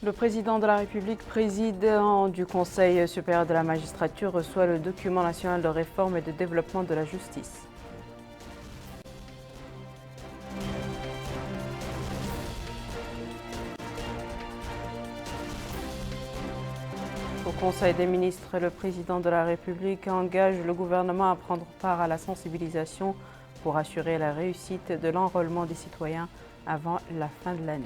Le président de la République, président du Conseil supérieur de la magistrature, reçoit le document national de réforme et de développement de la justice. Au Conseil des ministres, le président de la République engage le gouvernement à prendre part à la sensibilisation pour assurer la réussite de l'enrôlement des citoyens avant la fin de l'année.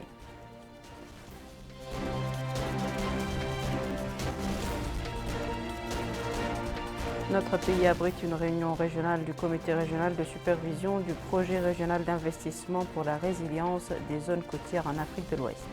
Notre pays abrite une réunion régionale du comité régional de supervision du projet régional d'investissement pour la résilience des zones côtières en Afrique de l'Ouest.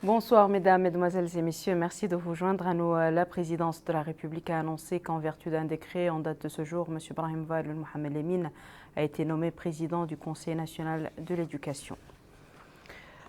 Bonsoir mesdames, mesdemoiselles et messieurs, merci de vous joindre à nous. La présidence de la République a annoncé qu'en vertu d'un décret en date de ce jour, M. Brahim Wade Mohamed Lemine a été nommé président du Conseil national de l'éducation.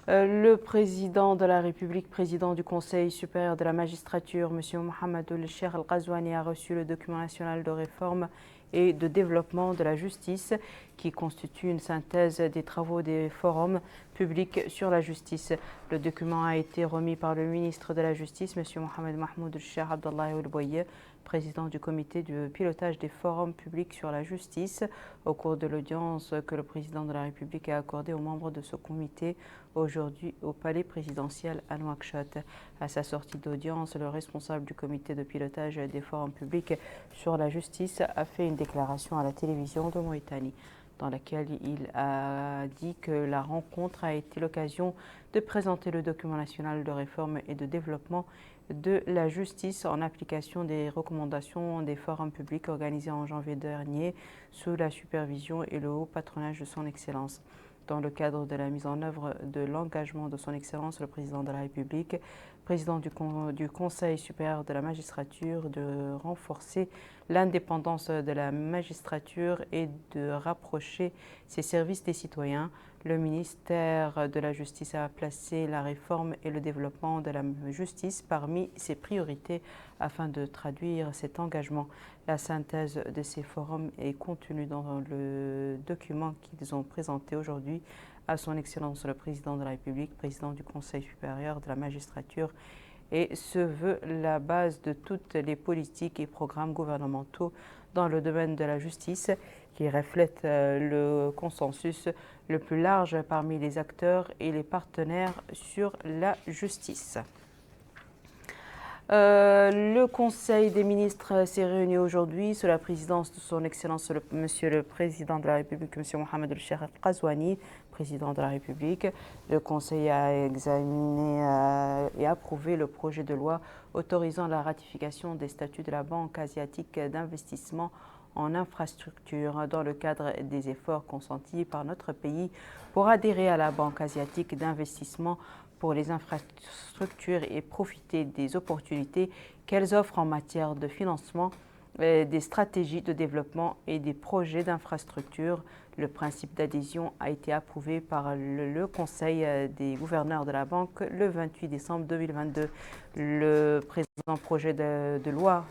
Le président de la République, président du Conseil supérieur de la magistrature, M. Mohamedou Cheikh Al-Ghazouani, a reçu le document national de réforme et de développement de la justice qui constitue une synthèse des travaux des forums publics sur la justice. Le document a été remis par le ministre de la Justice, M. Mohamed Mahmoud Cheikh Abdallah Oulboye, président du comité de pilotage des forums publics sur la justice, au cours de l'audience que le président de la République a accordée aux membres de ce comité aujourd'hui au palais présidentiel à Nouakchott. À sa sortie d'audience, le responsable du comité de pilotage des forums publics sur la justice a fait une déclaration à la télévision de Mauritanie, dans laquelle il a dit que la rencontre a été l'occasion de présenter le document national de réforme et de développement de la justice en application des recommandations des forums publics organisés en janvier dernier sous la supervision et le haut patronage de son Excellence. Dans le cadre de la mise en œuvre de l'engagement de son Excellence, le président de la République, président du Conseil supérieur de la magistrature, de renforcer l'indépendance de la magistrature et de rapprocher ses services des citoyens, le ministère de la Justice a placé la réforme et le développement de la justice parmi ses priorités afin de traduire cet engagement. La synthèse de ces forums est contenue dans le document qu'ils ont présenté aujourd'hui à son Excellence le Président de la République, président du Conseil supérieur de la magistrature, et se veut la base de toutes les politiques et programmes gouvernementaux dans le domaine de la justice, qui reflète le consensus le plus large parmi les acteurs et les partenaires sur la justice. Le Conseil des ministres s'est réuni aujourd'hui sous la présidence de son Excellence Monsieur le Président de la République, M. Mohamed Cheikh Al-Ghazouani, Président de la République. Le Conseil a examiné et approuvé le projet de loi autorisant la ratification des statuts de la Banque asiatique d'investissement en infrastructure dans le cadre des efforts consentis par notre pays pour adhérer à la Banque asiatique d'investissement pour les infrastructures et profiter des opportunités qu'elles offrent en matière de financement, des stratégies de développement et des projets d'infrastructure. Le principe d'adhésion a été approuvé par le Conseil des gouverneurs de la Banque le 28 décembre 2022. Le présent projet de loi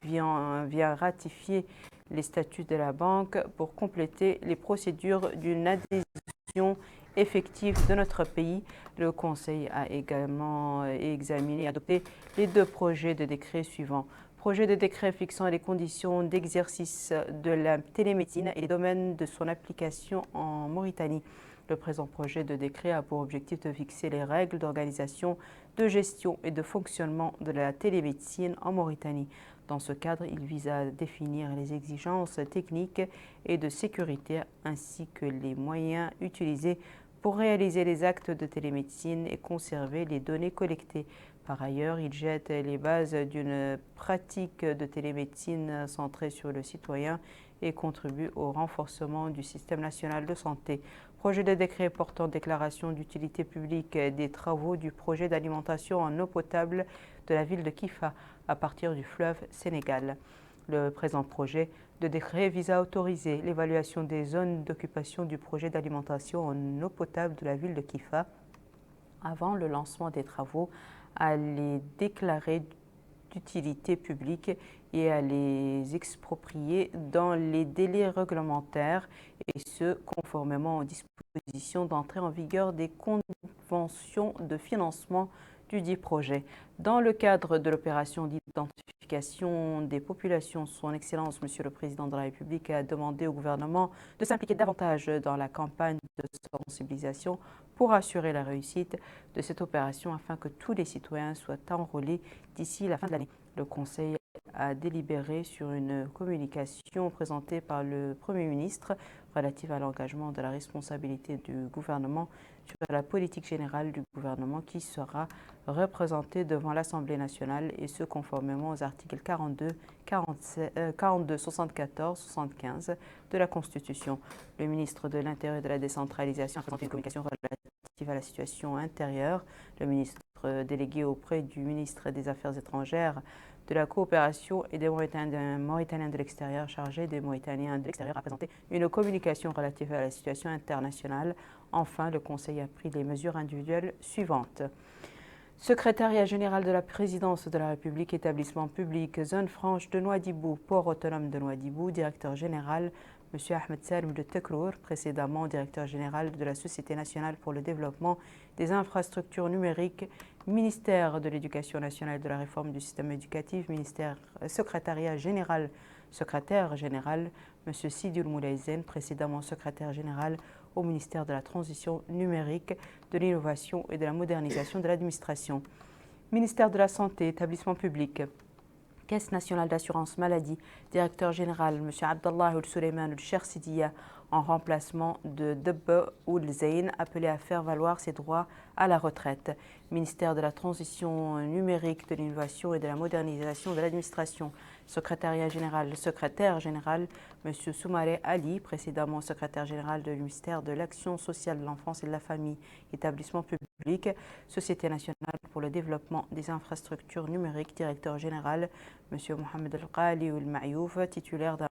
vient ratifier les statuts de la Banque pour compléter les procédures d'une adhésion effective de notre pays. Le Conseil a également examiné et adopté les deux projets de décret suivants. Projet de décret fixant les conditions d'exercice de la télémédecine et les domaines de son application en Mauritanie. Le présent projet de décret a pour objectif de fixer les règles d'organisation, de gestion et de fonctionnement de la télémédecine en Mauritanie. Dans ce cadre, il vise à définir les exigences techniques et de sécurité ainsi que les moyens utilisés pour réaliser les actes de télémédecine et conserver les données collectées. Par ailleurs, il jette les bases d'une pratique de télémédecine centrée sur le citoyen et contribue au renforcement du système national de santé. Projet de décret portant déclaration d'utilité publique des travaux du projet d'alimentation en eau potable de la ville de Kifa à partir du fleuve Sénégal. Le présent projet de décret vise à autoriser l'évaluation des zones d'occupation du projet d'alimentation en eau potable de la ville de Kifa avant le lancement des travaux, à les déclarer d'utilité publique et à les exproprier dans les délais réglementaires, et ce, conformément aux dispositions d'entrée en vigueur des conventions de financement du dit projet. Dans le cadre de l'opération d'identification des populations, Son Excellence, Monsieur le Président de la République, a demandé au gouvernement de s'impliquer davantage dans la campagne de sensibilisation pour assurer la réussite de cette opération afin que tous les citoyens soient enrôlés d'ici la fin de l'année. Le Conseil a délibéré sur une communication présentée par le Premier ministre relative à l'engagement de la responsabilité du gouvernement sur la politique générale du gouvernement qui sera représentée devant l'Assemblée nationale, et ce conformément aux articles 42, 74, 75 de la Constitution. Le ministre de l'Intérieur et de la Décentralisation a présenté une communication relative à la situation intérieure. Le ministre délégué auprès du ministre des Affaires étrangères, de la coopération et des Mauritaniens de l'extérieur chargé des Mauritaniens de l'extérieur a présenté une communication relative à la situation internationale. Enfin, le Conseil a pris les mesures individuelles suivantes. Secrétariat général de la Présidence de la République, établissement public, zone franche de Nouadhibou, port autonome de Nouadhibou, directeur général M. Ahmed Salm de Tekrour, précédemment directeur général de la Société nationale pour le développement des infrastructures numériques, ministère de l'Éducation nationale et de la réforme du système éducatif, secrétaire général M. Sidi Moulaizen, précédemment secrétaire général au ministère de la Transition numérique, de l'innovation et de la modernisation de l'administration. Ministère de la Santé, établissement public, Caisse nationale d'assurance maladie, directeur général M. Abdallah Oul-Souleyman Oul-Chersidia, en remplacement de Debbe Oul-Zain, appelé à faire valoir ses droits à la retraite. Ministère de la Transition numérique, de l'innovation et de la modernisation de l'administration. Secrétaire général M. Soumaré Ali, précédemment secrétaire général du ministère de l'Action sociale de l'enfance et de la famille, établissement public, Société nationale pour le développement des infrastructures numériques, directeur général M. Mohamed Al-Qali Oul-Mayouf, titulaire d'un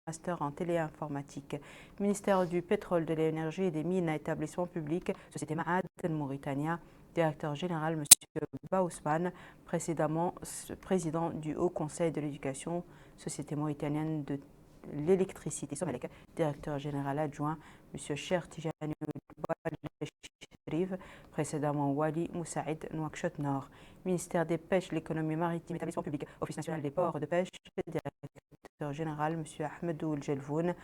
master en téléinformatique. Ministère du pétrole, de l'énergie et des mines, établissement public, Société Ma'ad Mauritania, directeur général M. Baousman, précédemment président du Haut Conseil de l'éducation, Société mauritanienne de l'électricité, Somalek, directeur général adjoint M. Cher Tijani Sherif, précédemment Wali Moussaïd Nouakchott Nord. Ministère des Pêches, l'économie maritime, établissement public, Office national des ports de pêche, directeur général M. Ahmed Oul Jelvoun,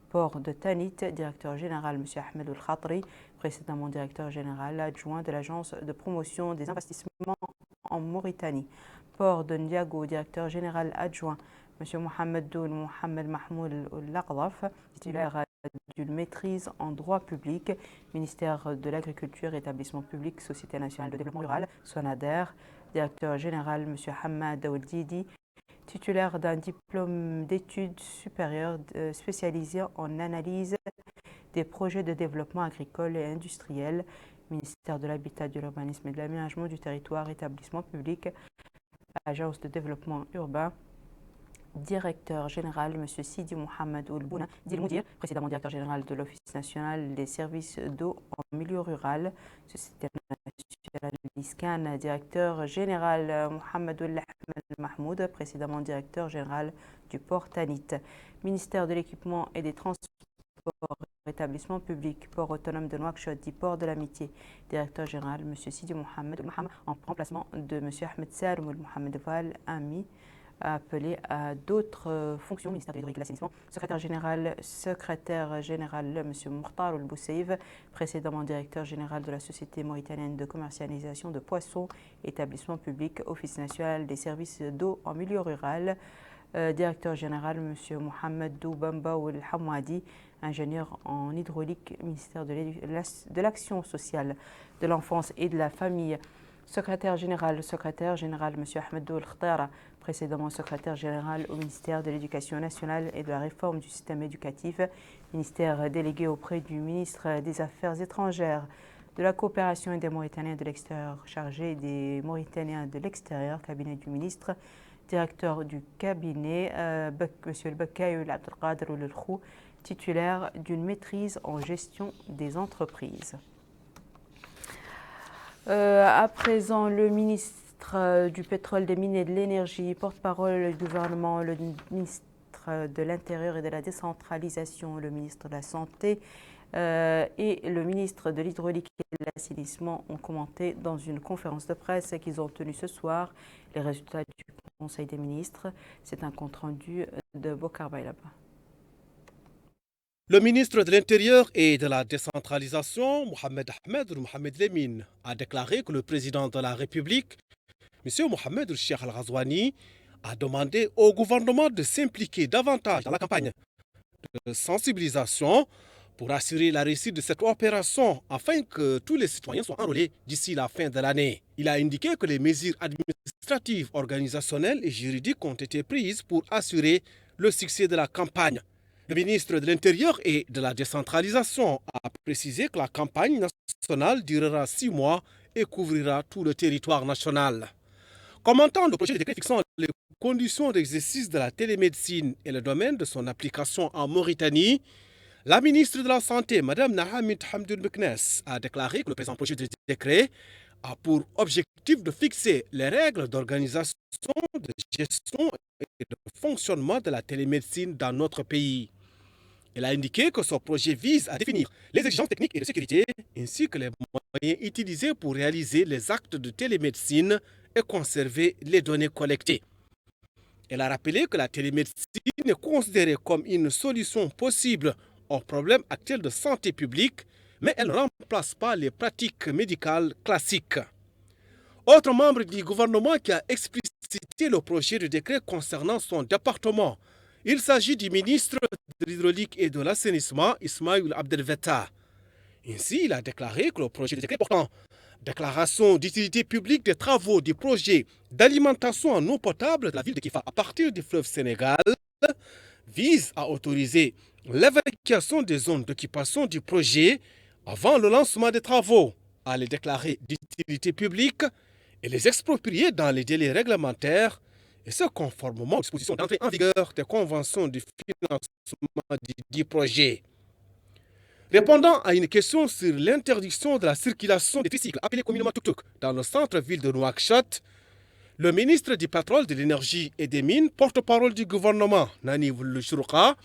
port de Tanit, directeur général M. Ahmed Oul Khatri, précédemment directeur général adjoint de l'agence de promotion des investissements en Mauritanie. Port de Ndiago, directeur général adjoint M. Mohamed Oul Mohamed Mahmoud Oul-Laqdaf, titulaire d'une maîtrise en droit public, ministère de l'Agriculture, établissement public, Société nationale de développement rural, Sonader, directeur général M. Hamad Ould-Didi, titulaire d'un diplôme d'études supérieures spécialisé en analyse des projets de développement agricole et industriel, ministère de l'Habitat, de l'Urbanisme et de l'Aménagement du territoire, établissement public, agence de développement urbain, directeur général M. Sidi Mohamed Oul-Bouna Dilmoudir, précédemment directeur général de l'Office national des services d'eau en milieu rural, Société nationale l'ISCAN, directeur général Mohamed Oul-Ahmed Mahmoud, précédemment directeur général du port Tanit. Ministère de l'équipement et des transports, établissement public, port autonome de Nouakchott, dit port de l'amitié, directeur général M. Sidi Mohamed Oul-Mohamed, en remplacement de M. Ahmed Salm Oul-Mohamed Val Ami, appelé à d'autres fonctions, ministère de l'Hydraulique et de l'Assainissement, secrétaire général M. Mokhtar Oul-Bousseïv, précédemment directeur général de la Société mauritanienne de commercialisation de poissons, établissement public, Office national des services d'eau en milieu rural, directeur général M. Mohamed Doubamba Oul-Hamadi, ingénieur en hydraulique, ministère de l'Action sociale, de l'enfance et de la famille, secrétaire général M. Ahmed Oul Khtara, précédemment secrétaire général au ministère de l'Éducation nationale et de la réforme du système éducatif, ministère délégué auprès du ministre des Affaires étrangères, de la coopération et des Mauritaniens de l'extérieur, chargé des Mauritaniens de l'extérieur, cabinet du ministre, directeur du cabinet, M. El-Bakay Abdelkader Oul-Khou, titulaire d'une maîtrise en gestion des entreprises. À présent, le ministre ministre du pétrole, des mines et de l'énergie, porte-parole du gouvernement, le ministre de l'Intérieur et de la décentralisation, le ministre de la Santé et le ministre de l'Hydraulique et de l'Assainissement ont commenté dans une conférence de presse qu'ils ont tenue ce soir les résultats du Conseil des ministres. C'est un compte-rendu de Bokar Bailaba. Le ministre de l'Intérieur et de la décentralisation, Mohamed Ahmed Mohamed Lemine, a déclaré que le président de la République, M. Mohamed Cheikh Al-Ghazouani, a demandé au gouvernement de s'impliquer davantage dans la campagne de sensibilisation pour assurer la réussite de cette opération afin que tous les citoyens soient enrôlés d'ici la fin de l'année. Il a indiqué que les mesures administratives, organisationnelles et juridiques ont été prises pour assurer le succès de la campagne. Le ministre de l'Intérieur et de la décentralisation a précisé que la campagne nationale durera 6 mois et couvrira tout le territoire national. Commentant le projet de décret fixant les conditions d'exercice de la télémédecine et le domaine de son application en Mauritanie, la ministre de la Santé, Mme Nahamid Hamdoul Meknes, a déclaré que le présent projet de décret a pour objectif de fixer les règles d'organisation, de gestion et de fonctionnement de la télémédecine dans notre pays. Elle a indiqué que son projet vise à définir les exigences techniques et de sécurité, ainsi que les moyens utilisés pour réaliser les actes de télémédecine et conserver les données collectées. Elle a rappelé que la télémédecine est considérée comme une solution possible aux problèmes actuels de santé publique, mais elle ne remplace pas les pratiques médicales classiques. Autre membre du gouvernement qui a explicité le projet de décret concernant son département, il s'agit du ministre de l'Hydraulique et de l'Assainissement, Ismaïl Abdelvetta. Ainsi, il a déclaré que le projet de décret portant déclaration d'utilité publique des travaux du projet d'alimentation en eau potable de la ville de Kifa à partir du fleuve Sénégal vise à autoriser l'évacuation des zones d'occupation du projet avant le lancement des travaux, à les déclarer d'utilité publique et les exproprier dans les délais réglementaires, et ce conformément aux dispositions d'entrée en vigueur des conventions de financement du projet. Répondant à une question sur l'interdiction de la circulation des tricycles, appelés communément tuk-tuk, dans le centre-ville de Nouakchott, le ministre du pétrole, de l'énergie et des mines, porte-parole du gouvernement, Nani Chourouka,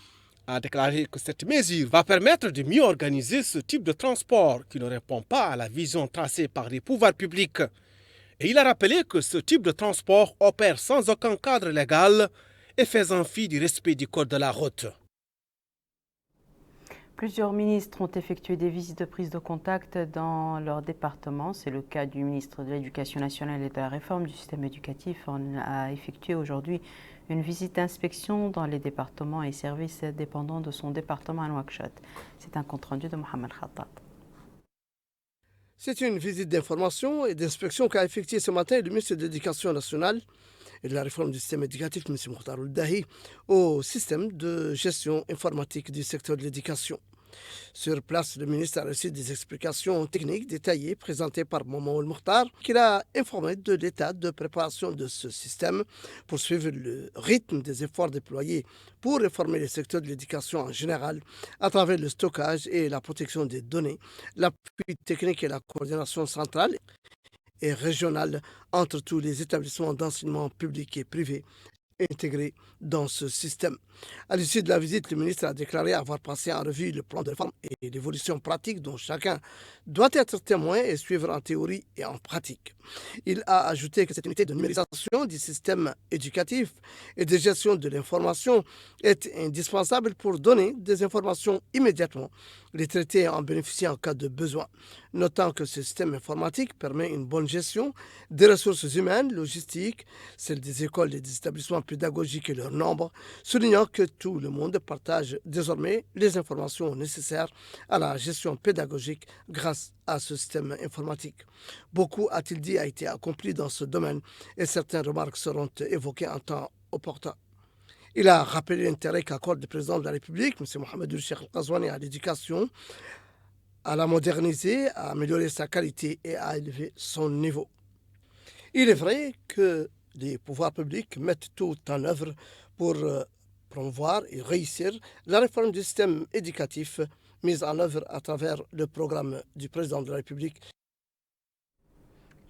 a déclaré que cette mesure va permettre de mieux organiser ce type de transport qui ne répond pas à la vision tracée par les pouvoirs publics. Et il a rappelé que ce type de transport opère sans aucun cadre légal et faisant fi du respect du code de la route. Plusieurs ministres ont effectué des visites de prise de contact dans leur département. C'est le cas du ministre de l'Éducation nationale et de la réforme du système éducatif. On a effectué aujourd'hui une visite d'inspection dans les départements et services dépendants de son département à Nouakchott. C'est un compte-rendu de Mohamed Khattab. C'est une visite d'information et d'inspection qu'a effectuée ce matin le ministre de l'Éducation nationale et de la réforme du système éducatif, M. Mokhtar Ould-Dahi, au système de gestion informatique du secteur de l'éducation. Sur place, le ministre a reçu des explications techniques détaillées présentées par Maman Ould Mokhtar, qui l'a informé de l'état de préparation de ce système pour suivre le rythme des efforts déployés pour réformer le secteur de l'éducation en général à travers le stockage et la protection des données, l'appui technique et la coordination centrale et régionale entre tous les établissements d'enseignement public et privé intégrés dans ce système. À l'issue de la visite, le ministre a déclaré avoir passé en revue le plan de réforme et l'évolution pratique dont chacun doit être témoin et suivre en théorie et en pratique. Il a ajouté que cette unité de numérisation du système éducatif et de gestion de l'information est indispensable pour donner des informations immédiatement, les traiter et en bénéficier en cas de besoin, notant que ce système informatique permet une bonne gestion des ressources humaines, logistiques, celles des écoles et des établissements pédagogiques et leur nombre, soulignant que tout le monde partage désormais les informations nécessaires à la gestion pédagogique grâce à ce système informatique. Beaucoup, a-t-il dit, a été accompli dans ce domaine et certaines remarques seront évoquées en temps opportun. Il a rappelé l'intérêt qu'accorde le président de la République, M. Mohamed Cheikh Al-Ghazouani, à l'éducation, à la moderniser, à améliorer sa qualité et à élever son niveau. Il est vrai que les pouvoirs publics mettent tout en œuvre pour promouvoir et réussir la réforme du système éducatif mise en œuvre à travers le programme du président de la République.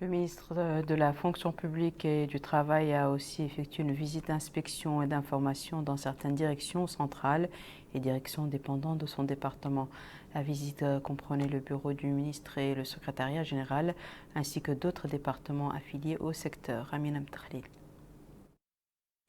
Le ministre de la Fonction publique et du Travail a aussi effectué une visite d'inspection et d'information dans certaines directions centrales et directions dépendantes de son département. La visite comprenait le bureau du ministre et le secrétariat général, ainsi que d'autres départements affiliés au secteur. Amina Mtakhlil.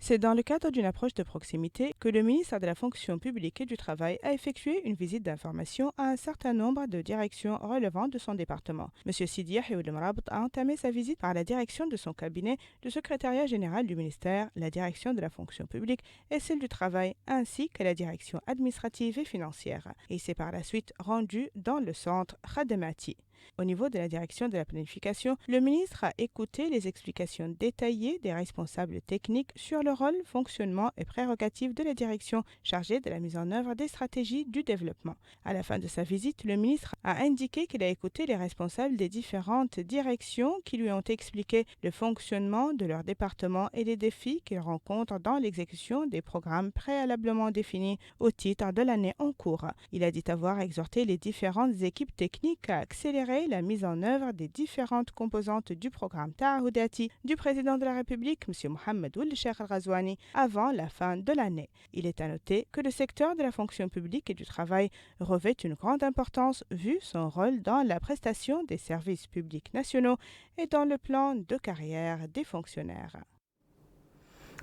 C'est dans le cadre d'une approche de proximité que le ministre de la Fonction publique et du Travail a effectué une visite d'information à un certain nombre de directions relevantes de son département. M. Sidi Yahya Mrabt a entamé sa visite par la direction de son cabinet, le secrétariat général du ministère, la direction de la Fonction publique et celle du Travail, ainsi que la direction administrative et financière. Il s'est par la suite rendu dans le centre Khademati. Au niveau de la direction de la planification, le ministre a écouté les explications détaillées des responsables techniques sur le rôle, fonctionnement et prérogatives de la direction chargée de la mise en œuvre des stratégies du développement. À la fin de sa visite, le ministre a indiqué qu'il a écouté les responsables des différentes directions qui lui ont expliqué le fonctionnement de leur département et les défis qu'ils rencontrent dans l'exécution des programmes préalablement définis au titre de l'année en cours. Il a dit avoir exhorté les différentes équipes techniques à accélérer la mise en œuvre des différentes composantes du programme Tahoudati du président de la République, M. Mohamed Ould Cheikh Al-Ghazouani, avant la fin de l'année. Il est à noter que le secteur de la fonction publique et du travail revêt une grande importance vu son rôle dans la prestation des services publics nationaux et dans le plan de carrière des fonctionnaires.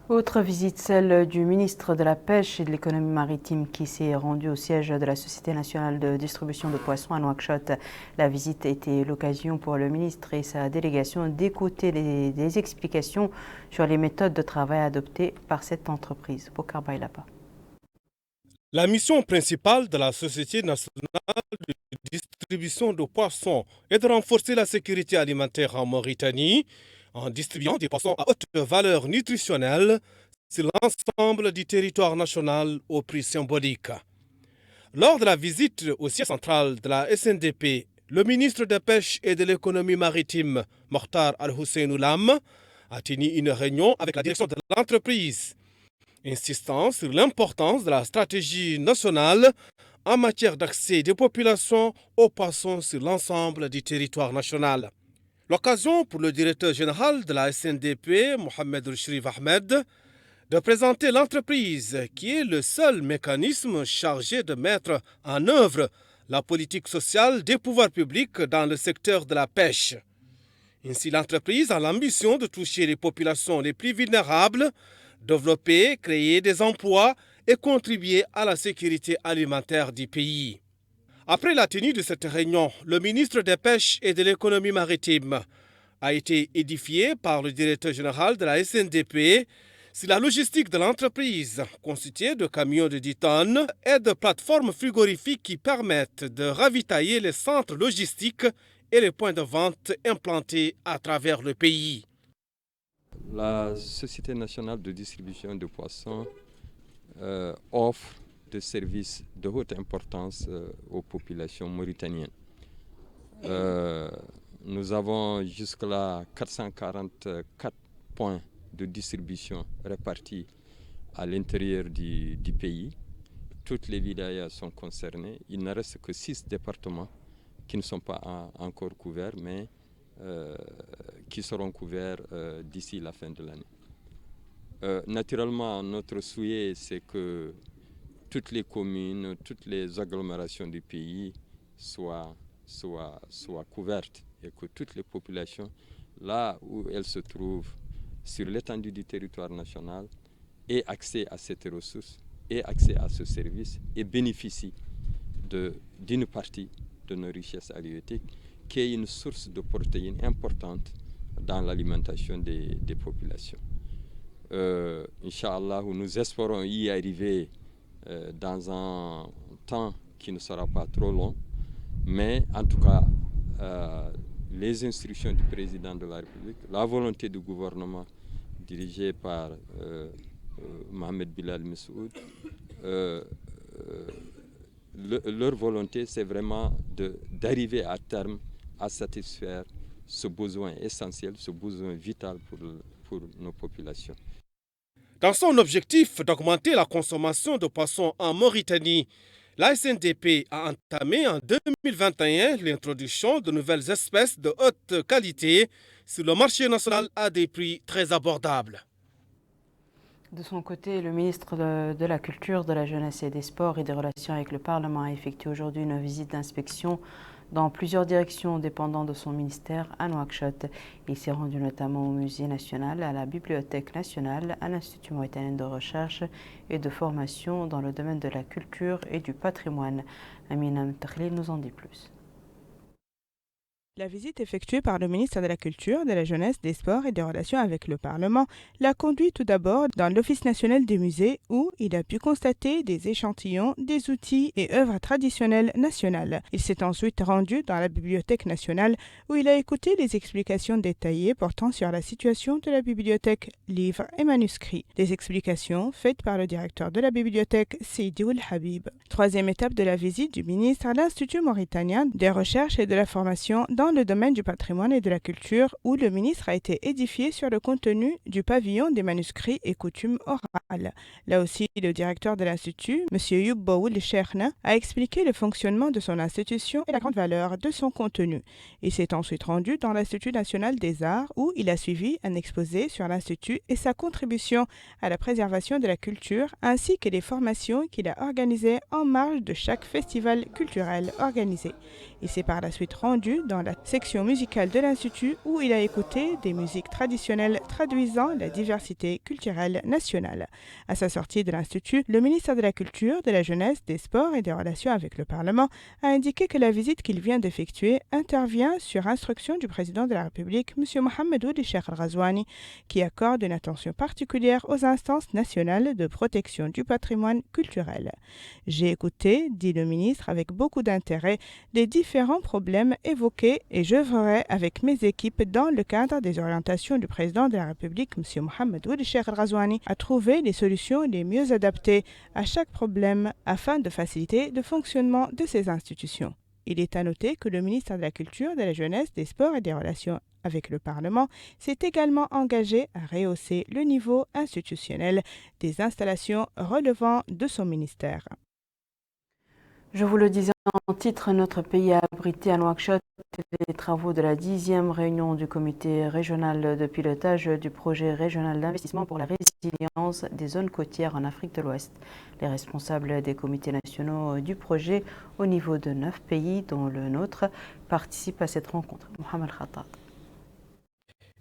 Autre visite, celle du ministre de la Pêche et de l'Économie maritime qui s'est rendu au siège de la Société nationale de distribution de poissons à Nouakchott. La visite a été l'occasion pour le ministre et sa délégation d'écouter des explications sur les méthodes de travail adoptées par cette entreprise. Bokar Bailapa. La mission principale de la Société nationale de distribution de poissons est de renforcer la sécurité alimentaire en Mauritanie en distribuant des poissons à haute valeur nutritionnelle sur l'ensemble du territoire national au prix symbolique. Lors de la visite au siège central de la SNDP, le ministre de la Pêche et de l'Économie maritime, Mokhtar Al-Hussein Oulam, a tenu une réunion avec la direction de l'entreprise, insistant sur l'importance de la stratégie nationale en matière d'accès des populations aux poissons sur l'ensemble du territoire national. L'occasion pour le directeur général de la SNDP, Mohamed Shrif Ahmed, de présenter l'entreprise qui est le seul mécanisme chargé de mettre en œuvre la politique sociale des pouvoirs publics dans le secteur de la pêche. Ainsi, l'entreprise a l'ambition de toucher les populations les plus vulnérables, développer, créer des emplois et contribuer à la sécurité alimentaire du pays. Après la tenue de cette réunion, le ministre des Pêches et de l'Économie maritime a été édifié par le directeur général de la SNDP sur la logistique de l'entreprise, constituée de camions de 10 tonnes et de plateformes frigorifiques qui permettent de ravitailler les centres logistiques et les points de vente implantés à travers le pays. La Société nationale de distribution de poissons offre de services de haute importance aux populations mauritaniennes. Nous avons jusque-là 444 points de distribution répartis à l'intérieur du pays. Toutes les wilayas sont concernées. Il ne reste que 6 départements qui ne sont pas encore couverts, mais qui seront couverts d'ici la fin de l'année. Naturellement, notre souhait, c'est que toutes les communes, toutes les agglomérations du pays soient couvertes et que toutes les populations, là où elles se trouvent, sur l'étendue du territoire national, aient accès à cette ressource, aient accès à ce service et bénéficient d'une partie de nos richesses halieutiques qui est une source de protéines importante dans l'alimentation des populations. Inch'Allah, nous espérons y arriver dans un temps qui ne sera pas trop long, mais en tout cas, les instructions du président de la République, la volonté du gouvernement dirigé par Mohamed Bilal Messoud, leur volonté, c'est vraiment d'arriver à terme à satisfaire ce besoin essentiel, ce besoin vital pour nos populations. Dans son objectif d'augmenter la consommation de poissons en Mauritanie, la SNDP a entamé en 2021 l'introduction de nouvelles espèces de haute qualité sur le marché national à des prix très abordables. De son côté, le ministre de la Culture, de la Jeunesse et des Sports et des Relations avec le Parlement a effectué aujourd'hui une visite d'inspection dans plusieurs directions dépendant de son ministère à Nouakchott. Il s'est rendu notamment au Musée national, à la Bibliothèque nationale, à l'Institut mauritanien de recherche et de formation dans le domaine de la culture et du patrimoine. Amina Mtakhlil nous en dit plus. La visite effectuée par le ministre de la Culture, de la Jeunesse, des Sports et des Relations avec le Parlement l'a conduit tout d'abord dans l'Office national des musées où il a pu constater des échantillons, des outils et œuvres traditionnelles nationales. Il s'est ensuite rendu dans la Bibliothèque nationale où il a écouté les explications détaillées portant sur la situation de la bibliothèque, livres et manuscrits. Des explications faites par le directeur de la bibliothèque, Sidi Ould Habib. Troisième étape de la visite du ministre à l'Institut mauritanien des recherches et de la formation dans le domaine du patrimoine et de la culture où le ministre a été édifié sur le contenu du pavillon des manuscrits et coutumes orales. Là aussi, le directeur de l'Institut, M. Yubbaoul Cheikhna, a expliqué le fonctionnement de son institution et la grande valeur de son contenu. Il s'est ensuite rendu dans l'Institut national des arts où il a suivi un exposé sur l'Institut et sa contribution à la préservation de la culture ainsi que les formations qu'il a organisées en marge de chaque festival culturel organisé. Il s'est par la suite rendu dans la section musicale de l'Institut où il a écouté des musiques traditionnelles traduisant la diversité culturelle nationale. À sa sortie de l'Institut, le ministre de la Culture, de la Jeunesse, des Sports et des Relations avec le Parlement a indiqué que la visite qu'il vient d'effectuer intervient sur instruction du président de la République, M. Mohamed Ould Cheikh Al Ghazouani, qui accorde une attention particulière aux instances nationales de protection du patrimoine culturel. J'ai écouté, dit le ministre, avec beaucoup d'intérêt, les différents problèmes évoqués et j'œuvrerai avec mes équipes dans le cadre des orientations du président de la République, M. Mohamed Ould Cheikh Al Ghazouani, à trouver les solutions les mieux adaptées à chaque problème afin de faciliter le fonctionnement de ces institutions. Il est à noter que le ministre de la Culture, de la Jeunesse, des Sports et des Relations avec le Parlement s'est également engagé à rehausser le niveau institutionnel des installations relevant de son ministère. Je vous le disais en titre, notre pays a abrité à Nouakchott les travaux de la 10e réunion du comité régional de pilotage du projet régional d'investissement pour la résilience des zones côtières en Afrique de l'Ouest. Les responsables des comités nationaux du projet au niveau de 9 pays, dont le nôtre, participent à cette rencontre. Mohamed Khattab.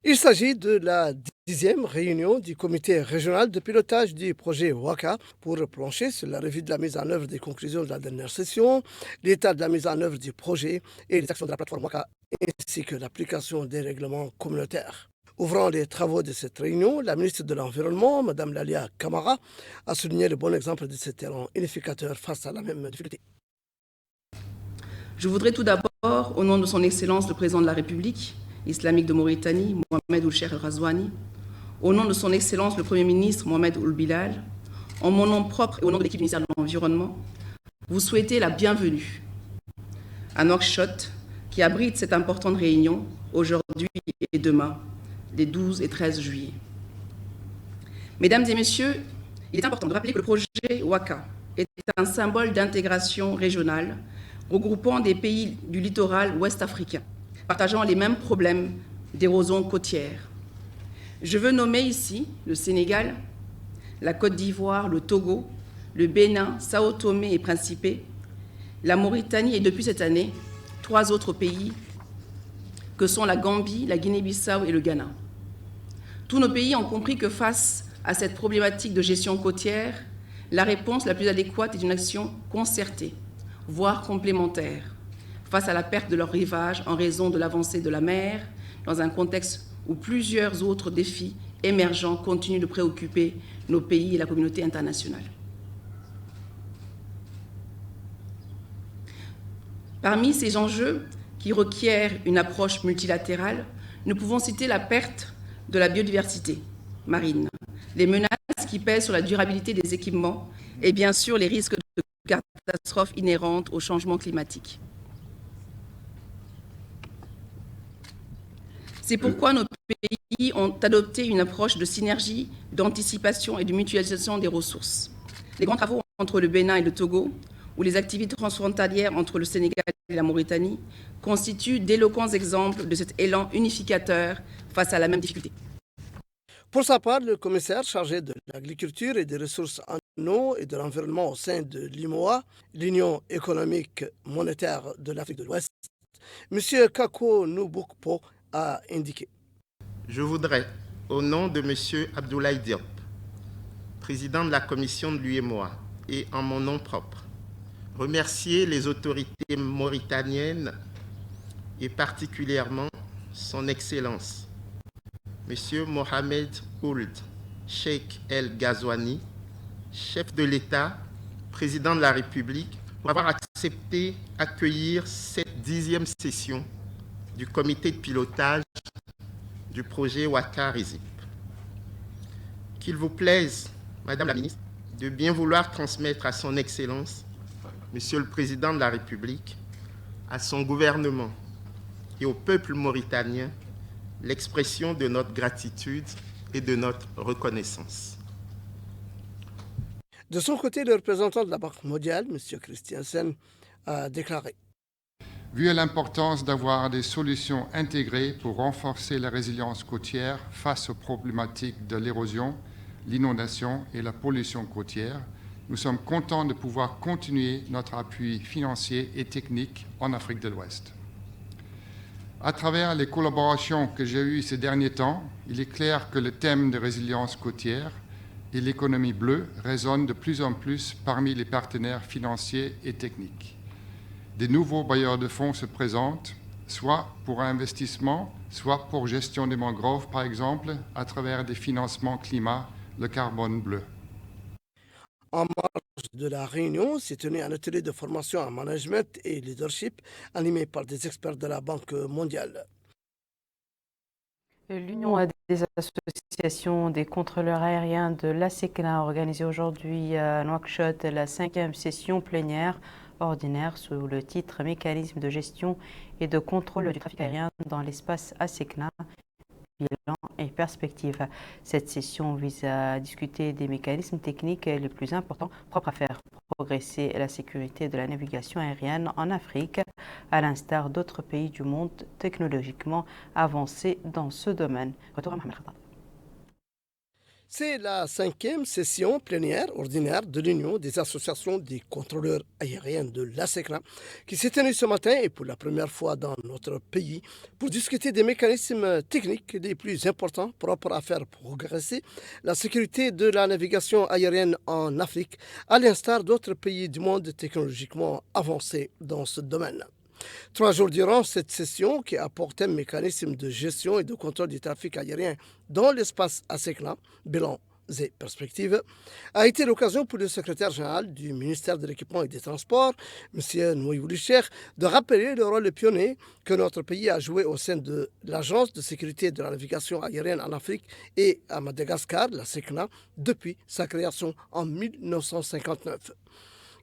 Il s'agit de la 10e réunion du comité régional de pilotage du projet WACA pour plancher sur la revue de la mise en œuvre des conclusions de la dernière session, l'état de la mise en œuvre du projet et les actions de la plateforme WACA, ainsi que l'application des règlements communautaires. Ouvrant les travaux de cette réunion, la ministre de l'Environnement, Mme Lalia Camara, a souligné le bon exemple de ce terrain unificateur face à la même difficulté. Je voudrais tout d'abord, au nom de son Excellence le Président de la République islamique de Mauritanie, Mohamed Ould Cheikh Al Ghazouani, au nom de son Excellence le Premier ministre Mohamed Ould Bilal, en mon nom propre et au nom de l'équipe du ministère de l'Environnement, vous souhaiter la bienvenue à Nouakchott, qui abrite cette importante réunion aujourd'hui et demain, les 12 et 13 juillet. Mesdames et messieurs, il est important de rappeler que le projet WACA est un symbole d'intégration régionale regroupant des pays du littoral ouest africain, partageant les mêmes problèmes d'érosion côtière. Je veux nommer ici le Sénégal, la Côte d'Ivoire, le Togo, le Bénin, Sao Tomé et Principe, la Mauritanie et depuis cette année, 3 autres pays que sont la Gambie, la Guinée-Bissau et le Ghana. Tous nos pays ont compris que face à cette problématique de gestion côtière, la réponse la plus adéquate est une action concertée, voire complémentaire, face à la perte de leur rivage en raison de l'avancée de la mer, dans un contexte où plusieurs autres défis émergents continuent de préoccuper nos pays et la communauté internationale. Parmi ces enjeux qui requièrent une approche multilatérale, nous pouvons citer la perte de la biodiversité marine, les menaces qui pèsent sur la durabilité des équipements et bien sûr les risques de catastrophes inhérentes au changement climatique. C'est pourquoi nos pays ont adopté une approche de synergie, d'anticipation et de mutualisation des ressources. Les grands travaux entre le Bénin et le Togo ou les activités transfrontalières entre le Sénégal et la Mauritanie constituent d'éloquents exemples de cet élan unificateur face à la même difficulté. Pour sa part, le commissaire chargé de l'agriculture et des ressources en eau et de l'environnement au sein de l'IMOA, l'Union économique monétaire de l'Afrique de l'Ouest, M. Kako Noubokpo, a indiqué. Je voudrais, au nom de M. Abdoulaye Diop, président de la commission de l'UEMOA, et en mon nom propre, remercier les autorités mauritaniennes et particulièrement son Excellence, M. Mohamed Ould Cheikh El Ghazouani, chef de l'État, président de la République, pour avoir accepté d'accueillir cette 10e session du comité de pilotage du projet Ouattara RIZIP. Qu'il vous plaise, Madame la Ministre, de bien vouloir transmettre à son Excellence, Monsieur le Président de la République, à son gouvernement et au peuple mauritanien, l'expression de notre gratitude et de notre reconnaissance. De son côté, le représentant de la Banque mondiale, M. Christiansen, a déclaré. Vu l'importance d'avoir des solutions intégrées pour renforcer la résilience côtière face aux problématiques de l'érosion, l'inondation et la pollution côtière, nous sommes contents de pouvoir continuer notre appui financier et technique en Afrique de l'Ouest. À travers les collaborations que j'ai eues ces derniers temps, il est clair que le thème de résilience côtière et l'économie bleue résonnent de plus en plus parmi les partenaires financiers et techniques. Des nouveaux bailleurs de fonds se présentent, soit pour investissement, soit pour gestion des mangroves, par exemple, à travers des financements climat, le carbone bleu. En marge de la réunion, s'est tenu un atelier de formation en management et leadership animé par des experts de la Banque mondiale. L'Union des associations des contrôleurs aériens de l'ASECNA a organisé aujourd'hui à Nouakchott la 5e session plénière ordinaire sous le titre Mécanisme de gestion et de contrôle du trafic aérien dans l'espace ASECNA, bilan et perspective. Cette session vise à discuter des mécanismes techniques les plus importants propres à faire progresser la sécurité de la navigation aérienne en Afrique, à l'instar d'autres pays du monde technologiquement avancés dans ce domaine. Retour à Mohamed Khattab. C'est la 5e session plénière ordinaire de l'Union des associations des contrôleurs aériens de l'ASECNA qui s'est tenue ce matin et pour la première fois dans notre pays pour discuter des mécanismes techniques les plus importants propres à faire progresser la sécurité de la navigation aérienne en Afrique, à l'instar d'autres pays du monde technologiquement avancés dans ce domaine. 3 jours durant cette session, qui apporte un mécanisme de gestion et de contrôle du trafic aérien dans l'espace ASECNA, bilan et perspectives, a été l'occasion pour le secrétaire général du ministère de l'Équipement et des Transports, M. Nouaïbouli Cheikh, de rappeler le rôle pionnier que notre pays a joué au sein de l'Agence de sécurité de la navigation aérienne en Afrique et à Madagascar, la SECNA, depuis sa création en 1959.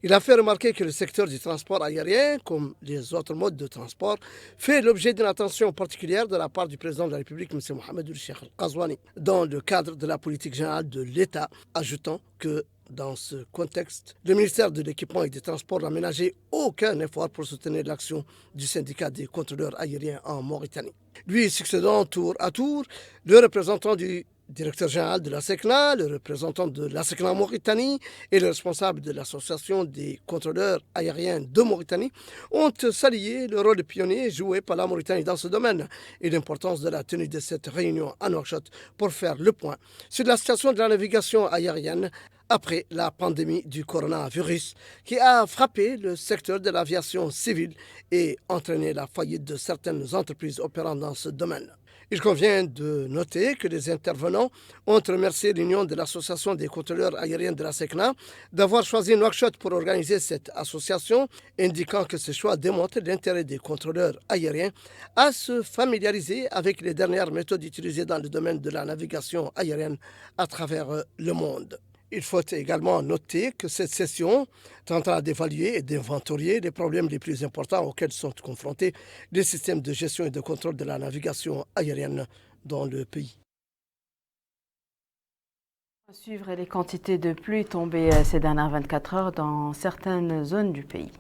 Il a fait remarquer que le secteur du transport aérien, comme les autres modes de transport, fait l'objet d'une attention particulière de la part du président de la République, M. Mohamed Ould Cheikh El Ghazouani, dans le cadre de la politique générale de l'État, ajoutant que dans ce contexte, le ministère de l'Équipement et des Transports n'a ménagé aucun effort pour soutenir l'action du syndicat des contrôleurs aériens en Mauritanie. Lui succédant tour à tour, le représentant du directeur général de la SECNA, le représentant de la SECNA Mauritanie et le responsable de l'association des contrôleurs aériens de Mauritanie ont salué le rôle pionnier joué par la Mauritanie dans ce domaine et l'importance de la tenue de cette réunion à Nouakchott pour faire le point sur la situation de la navigation aérienne après la pandémie du coronavirus qui a frappé le secteur de l'aviation civile et entraîné la faillite de certaines entreprises opérant dans ce domaine. Il convient de noter que les intervenants ont remercié l'Union de l'Association des contrôleurs aériens de la SECNA d'avoir choisi Nouakchott pour organiser cette association, indiquant que ce choix démontre l'intérêt des contrôleurs aériens à se familiariser avec les dernières méthodes utilisées dans le domaine de la navigation aérienne à travers le monde. Il faut également noter que cette session tentera d'évaluer et d'inventorier les problèmes les plus importants auxquels sont confrontés les systèmes de gestion et de contrôle de la navigation aérienne dans le pays. Suivre les quantités de pluie tombées ces dernières 24 heures dans certaines zones du pays.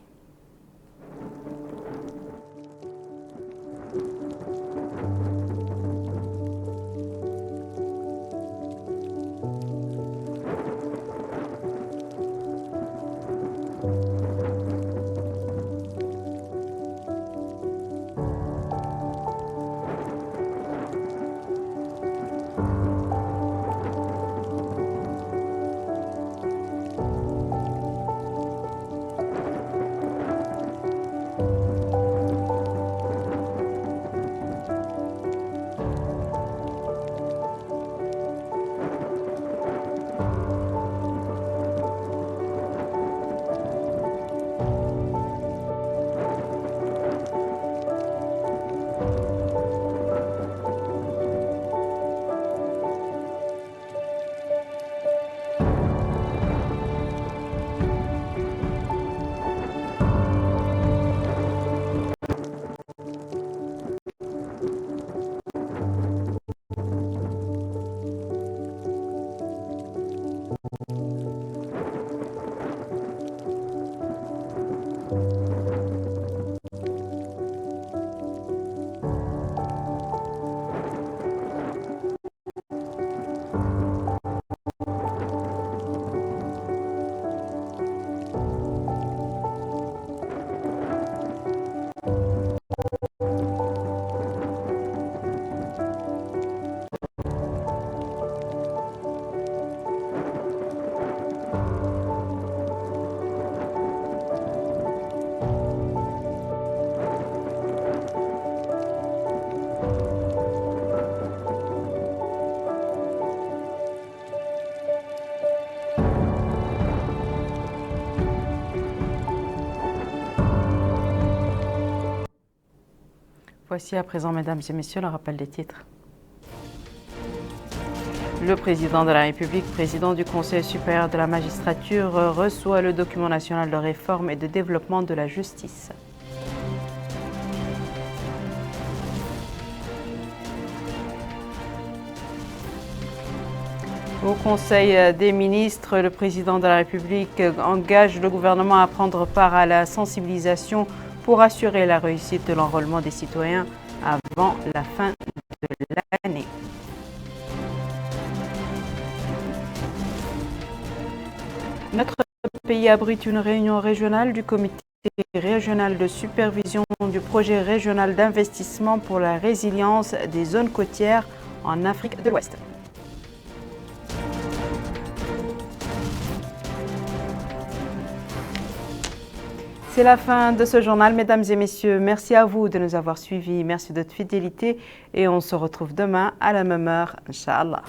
Voici à présent, mesdames et messieurs, le rappel des titres. Le président de la République, président du Conseil supérieur de la magistrature, reçoit le document national de réforme et de développement de la justice. Au Conseil des ministres, le président de la République engage le gouvernement à prendre part à la sensibilisation pour assurer la réussite de l'enrôlement des citoyens avant la fin de l'année. Notre pays abrite une réunion régionale du comité régional de supervision du projet régional d'investissement pour la résilience des zones côtières en Afrique de l'Ouest. C'est la fin de ce journal, mesdames et messieurs. Merci à vous de nous avoir suivis. Merci de votre fidélité et on se retrouve demain à la même heure, Inch'Allah.